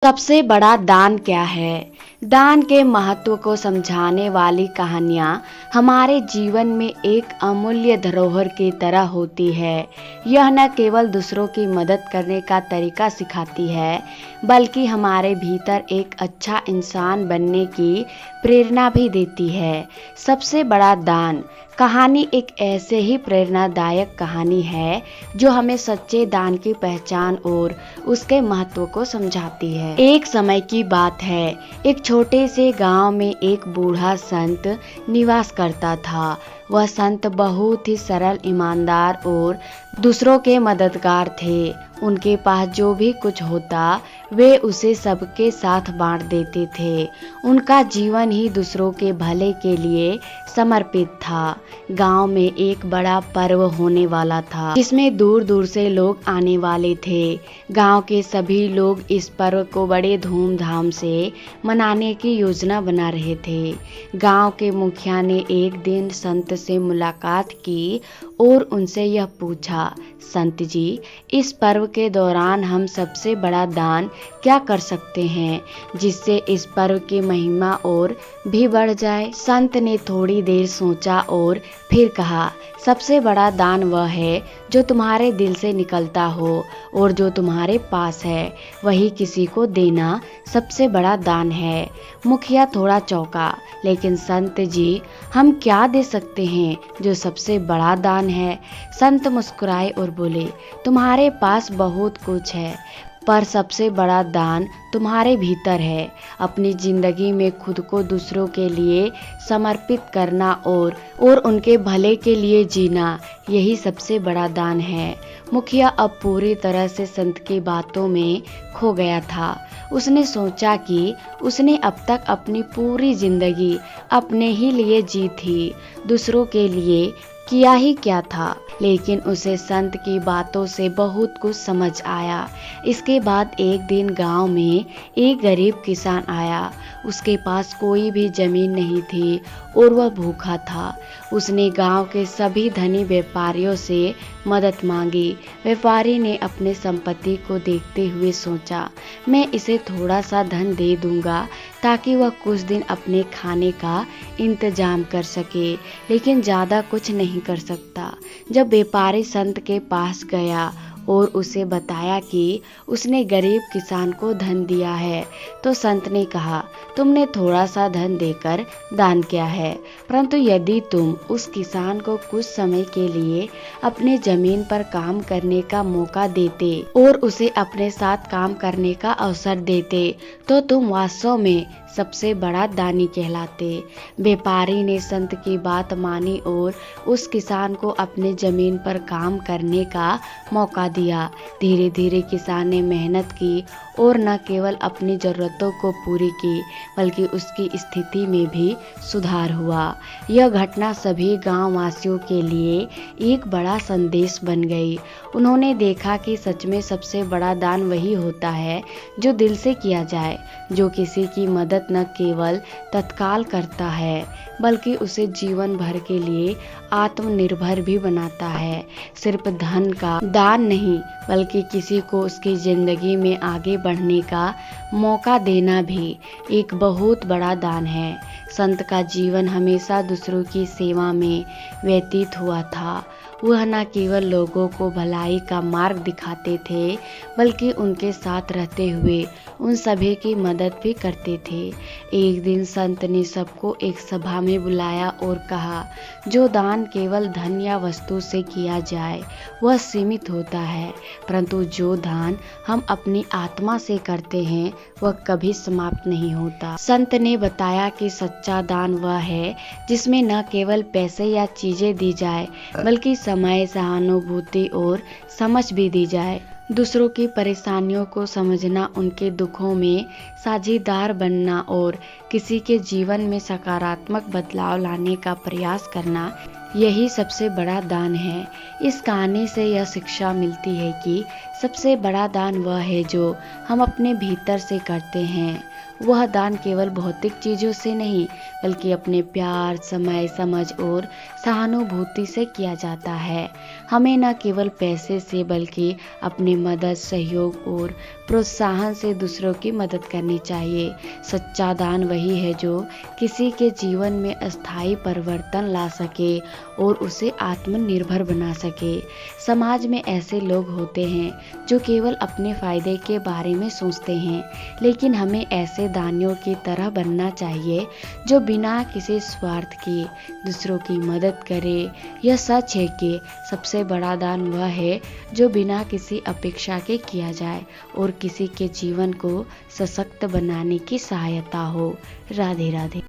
सबसे बड़ा दान क्या है? दान के महत्व को समझाने वाली कहानियाँ हमारे जीवन में एक अमूल्य धरोहर की तरह होती है। यह न केवल दूसरों की मदद करने का तरीका सिखाती है, बल्कि हमारे भीतर एक अच्छा इंसान बनने की प्रेरणा भी देती है। सबसे बड़ा दान कहानी एक ऐसे ही प्रेरणादायक कहानी है जो हमें सच्चे दान की पहचान और उसके महत्व को समझाती है। एक समय की बात है, एक छोटे से गांव में एक बूढ़ा संत निवास करता था। वह संत बहुत ही सरल, ईमानदार और दूसरों के मददगार थे। उनके पास जो भी कुछ होता वे उसे सबके साथ बांट देते थे। उनका जीवन ही दूसरों के भले के लिए समर्पित था। गांव में एक बड़ा पर्व होने वाला था जिसमें दूर दूर से लोग आने वाले थे। गांव के सभी लोग इस पर्व को बड़े धूमधाम से मनाने की योजना बना रहे थे। गांव के मुखिया ने एक दिन संत से मुलाकात की और उनसे यह पूछा, संत जी, इस पर्व के दौरान हम सबसे बड़ा दान क्या कर सकते हैं जिससे इस पर्व की महिमा और भी बढ़ जाए? संत ने थोड़ी देर सोचा और फिर कहा, सबसे बड़ा दान वह है जो तुम्हारे दिल से निकलता हो और जो तुम्हारे पास है वही किसी को देना सबसे बड़ा दान है। मुखिया थोड़ा चौंका, लेकिन संत जी, हम क्या दे सकते हैं जो सबसे बड़ा दान है? संत मुस्कुराए और बोले, तुम्हारे पास बहुत कुछ है, पर सबसे बड़ा दान तुम्हारे भीतर है। अपनी जिंदगी में खुद को दूसरों के लिए समर्पित करना और उनके भले के लिए जीना, यही सबसे बड़ा दान है। मुखिया अब पूरी तरह से संत की बातों में खो गया था। उसने सोचा कि उसने अब तक अपनी पूरी जिंदगी अपने ही लिए जी थी, दूसरों के लिए किया ही क्या था। लेकिन उसे संत की बातों से बहुत कुछ समझ आया। इसके बाद एक दिन गांव में एक गरीब किसान आया। उसके पास कोई भी जमीन नहीं थी और वह भूखा था। उसने गांव के सभी धनी व्यापारियों से मदद मांगी। व्यापारी ने अपने संपत्ति को देखते हुए सोचा, मैं इसे थोड़ा सा धन दे दूंगा ताकि वह कुछ दिन अपने खाने का इंतजाम कर सके, लेकिन ज़्यादा कुछ नहीं कर सकता। जब व्यापारी संत के पास गया और उसे बताया कि उसने गरीब किसान को धन दिया है, तो संत ने कहा, तुमने थोड़ा सा धन देकर दान किया है, परंतु यदि तुम उस किसान को कुछ समय के लिए अपने जमीन पर काम करने का मौका देते और उसे अपने साथ काम करने का अवसर देते, तो तुम वास्तव में सबसे बड़ा दानी कहलाते। व्यापारी ने संत की बात मानी और उस किसान को अपने जमीन पर काम करने का मौका दिया। धीरे धीरे किसान ने मेहनत की और न केवल अपनी ज़रूरतों को पूरी की, बल्कि उसकी स्थिति में भी सुधार हुआ। यह घटना सभी गांव वासियों के लिए एक बड़ा संदेश बन गई। उन्होंने देखा कि सच में सबसे बड़ा दान वही होता है जो दिल से किया जाए, जो किसी की मदद न केवल तत्काल करता है, बल्कि उसे जीवन भर के लिए आत्मनिर्भर भी बनाता है। सिर्फ धन का दान नहीं, बल्कि किसी को उसकी जिंदगी में आगे बढ़ने का मौका देना भी एक बहुत बड़ा दान है। संत का जीवन हमेशा दूसरों की सेवा में व्यतीत हुआ था। वह न केवल लोगों को भलाई का मार्ग दिखाते थे, बल्कि उनके साथ रहते हुए उन सभी की मदद भी करते थे। एक दिन संत ने सबको एक सभा में बुलाया और कहा, जो दान केवल धन या वस्तु से किया जाए वह सीमित होता है, परंतु जो दान हम अपनी आत्मा से करते हैं वह कभी समाप्त नहीं होता। संत ने बताया कि सच्चा दान वह है जिसमें न केवल पैसे या चीजें दी जाए, बल्कि समय, सहानुभूति और समझ भी दी जाए। दूसरों की परेशानियों को समझना, उनके दुखों में साझेदार बनना और किसी के जीवन में सकारात्मक बदलाव लाने का प्रयास करना, यही सबसे बड़ा दान है। इस कहानी से यह शिक्षा मिलती है कि सबसे बड़ा दान वह है जो हम अपने भीतर से करते हैं। वह दान केवल भौतिक चीज़ों से नहीं, बल्कि अपने प्यार, समय, समझ और सहानुभूति से किया जाता है। हमें न केवल पैसे से, बल्कि अपनी मदद, सहयोग और प्रोत्साहन से दूसरों की मदद करनी चाहिए। सच्चा दान वही है जो किसी के जीवन में अस्थायी परिवर्तन ला सके और उसे आत्मनिर्भर बना सके। समाज में ऐसे लोग होते हैं जो केवल अपने फायदे के बारे में सोचते हैं, लेकिन हमें ऐसे दानियों की तरह बनना चाहिए जो बिना किसी स्वार्थ के दूसरों की मदद करे। यह सच है कि सबसे बड़ा दान वह है जो बिना किसी अपेक्षा के किया जाए और किसी के जीवन को सशक्त बनाने की सहायता हो। राधे राधे।